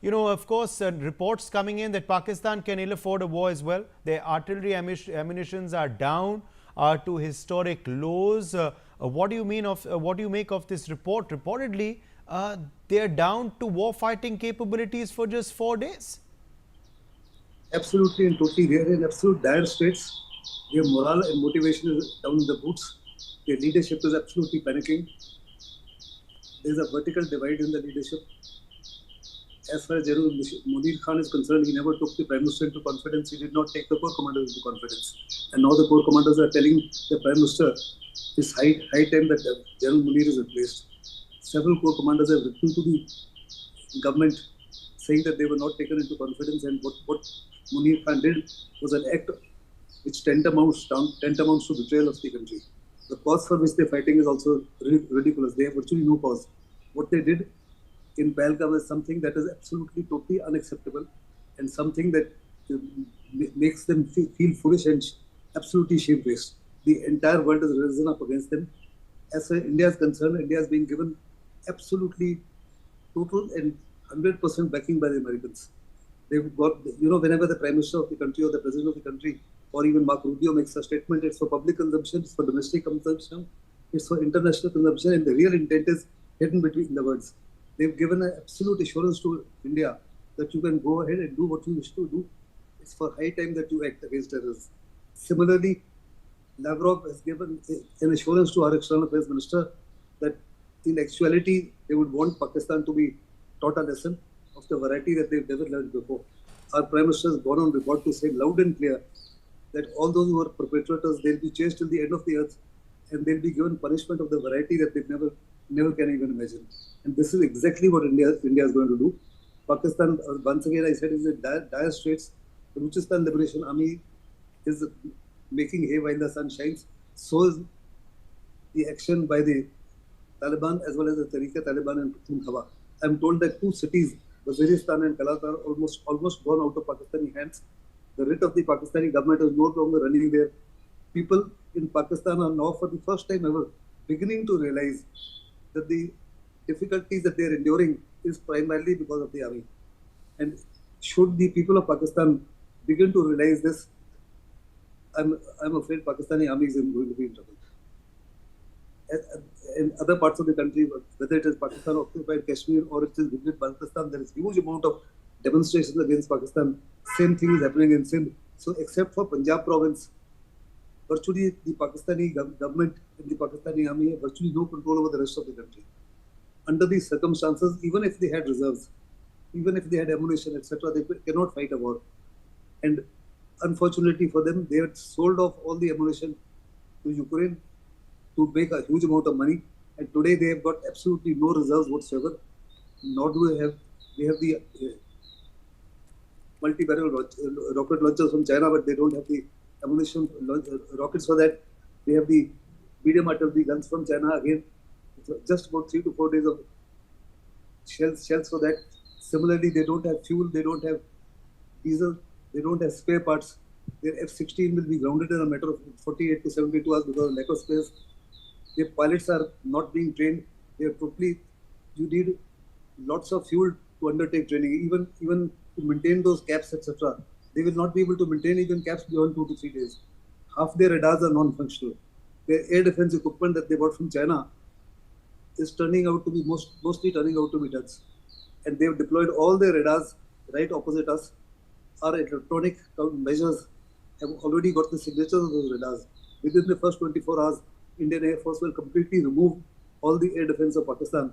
Of course, reports coming in that Pakistan can ill afford a war as well. Their artillery ammunitions are down to historic lows. What do you mean of what do you make of this report? Reportedly, they are down to war fighting capabilities for just 4 days. Absolutely and totally. They are in absolute dire straits. Their morale and motivation is down in the boots. Their leadership is absolutely panicking. There is a vertical divide in the leadership. As far as General Munir Khan is concerned, he never took the Prime Minister into confidence. He did not take the corps commanders into confidence. And now the corps commanders are telling the Prime Minister it's high time that General Munir is replaced. Several corps commanders have written to the government saying that they were not taken into confidence, and what Munir Khan did was an act which tantamounts to betrayal of the country. The cause for which they're fighting is also ridiculous. They have virtually no cause. What they did in Pahalgam is something that is absolutely, totally unacceptable, and something that makes them feel foolish and absolutely shamefaced. The entire world has risen up against them. As far as India is concerned, India is being given absolutely total and 100% backing by the Americans. They've got, whenever the Prime Minister of the country or the President of the country or even Mark Rubio makes a statement, it's for public consumption, it's for domestic consumption, it's for international consumption, and the real intent is hidden between the words. They've given an absolute assurance to India that you can go ahead and do what you wish to do. It's for high time that you act against terrorists. Similarly, Lavrov has given an assurance to our External Affairs Minister that in actuality, they would want Pakistan to be taught a lesson of the variety that they've never learned before. Our Prime Minister has gone on record to say loud and clear that all those who are perpetrators, they'll be chased till the end of the earth, and they'll be given punishment of the variety that they've never can even imagine. And this is exactly what India is going to do. Pakistan, once again, I said, is in dire straits. The Balochistan Liberation Army is making hay while the sun shines. So is the action by the Taliban as well as the Tehrik-e-Taliban and Pakhtunkhwa. I'm told that 2 cities, Waziristan and Kalat, are almost gone out of Pakistani hands. The writ of the Pakistani government is no longer running there. People in Pakistan are now, for the first time ever, beginning to realize that the difficulties that they are enduring is primarily because of the army. And should the people of Pakistan begin to realize this, I'm afraid Pakistani army is going to be in trouble. In other parts of the country, whether it is Pakistan occupied Kashmir or it is within Pakistan, there is huge amount of demonstrations against Pakistan. Same thing is happening in Sindh. So except for Punjab province, virtually the Pakistani government and the Pakistani army have virtually no control over the rest of the country. Under these circumstances, even if they had reserves, even if they had ammunition, etc., they cannot fight a war. And unfortunately for them, they had sold off all the ammunition to Ukraine to make a huge amount of money. And today they have got absolutely no reserves whatsoever. Nor do they have the multi-barrel rocket launchers from China, but they don't have the ammunition rockets for that. They have the medium artillery guns from China again. Just about 3 to 4 days of shells for that. Similarly, they don't have fuel, they don't have diesel, they don't have spare parts. Their F-16 will be grounded in a matter of 48 to 72 hours because of lack of space. Their pilots are not being trained. They are totally. You need lots of fuel to undertake training, even to maintain those caps, etc. They will not be able to maintain even caps beyond 2 to 3 days. Half their radars are non-functional. Their air defense equipment that they bought from China is turning out to be mostly turning out to be duds. And they have deployed all their radars right opposite us. Our electronic measures have already got the signatures of those radars. Within the first 24 hours, Indian Air Force will completely remove all the air defense of Pakistan.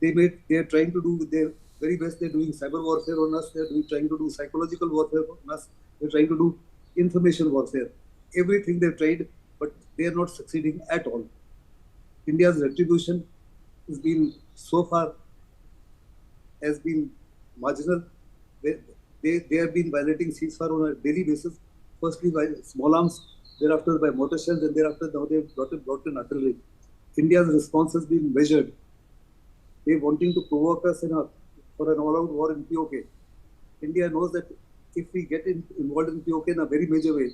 They are trying to do their very best. They're doing cyber warfare on us. They're trying to do psychological warfare on us. They're trying to do information warfare. Everything they've tried, but they are not succeeding at all. India's retribution has been so far has been marginal. They have been violating ceasefire on a daily basis. Firstly by small arms, thereafter by mortar shells, and thereafter now they've brought in artillery. India's response has been measured. They're wanting to provoke us for an all-out war in POK. India knows that if we get involved in POK in a very major way,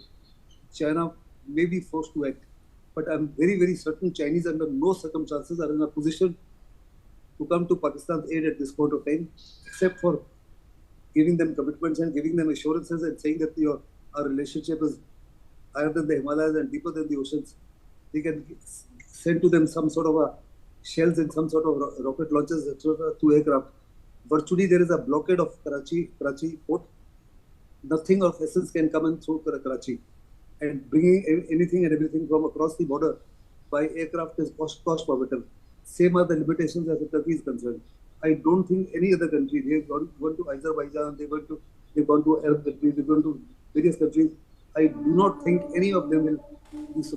China may be forced to act. But I'm very, very certain Chinese under no circumstances are in a position to come to Pakistan's aid at this point of time, except for giving them commitments and giving them assurances and saying that our relationship is higher than the Himalayas and deeper than the oceans. They can send to them some sort of a shells and some sort of rocket launchers, etc., to aircraft. Virtually, there is a blockade of Karachi port. Nothing of essence can come in through Karachi. And bringing anything and everything from across the border by aircraft is cost prohibitive. Same are the limitations as Turkey is concerned. I don't think any other country, they've gone to Azerbaijan, they've gone to Arab countries, they've gone to various countries. I do not think any of them will be supporting